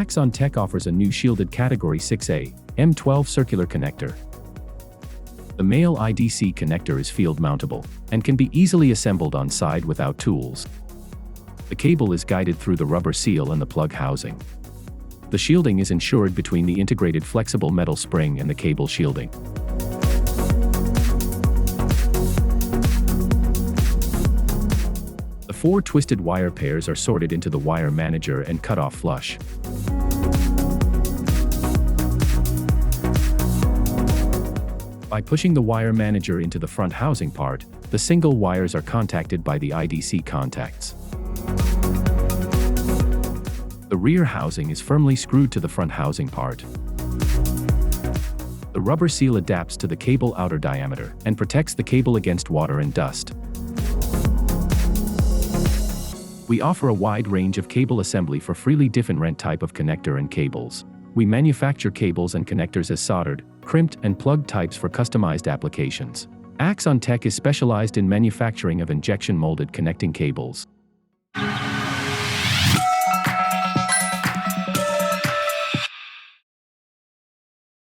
AIXONTEC offers a new shielded Category 6A, M12 circular connector. The male IDC connector is field mountable and can be easily assembled on side without tools. The cable is guided through the rubber seal and the plug housing. The shielding is ensured between the integrated flexible metal spring and the cable shielding. The 4 twisted wire pairs are sorted into the wire manager and cut off flush. By pushing the wire manager into the front housing part, the single wires are contacted by the IDC contacts. The rear housing is firmly screwed to the front housing part. The rubber seal adapts to the cable outer diameter and protects the cable against water and dust. We offer a wide range of cable assembly for freely different type of connector and cables. We manufacture cables and connectors as soldered, crimped, and plugged types for customized applications. AIXONTEC is specialized in manufacturing of injection molded connecting cables.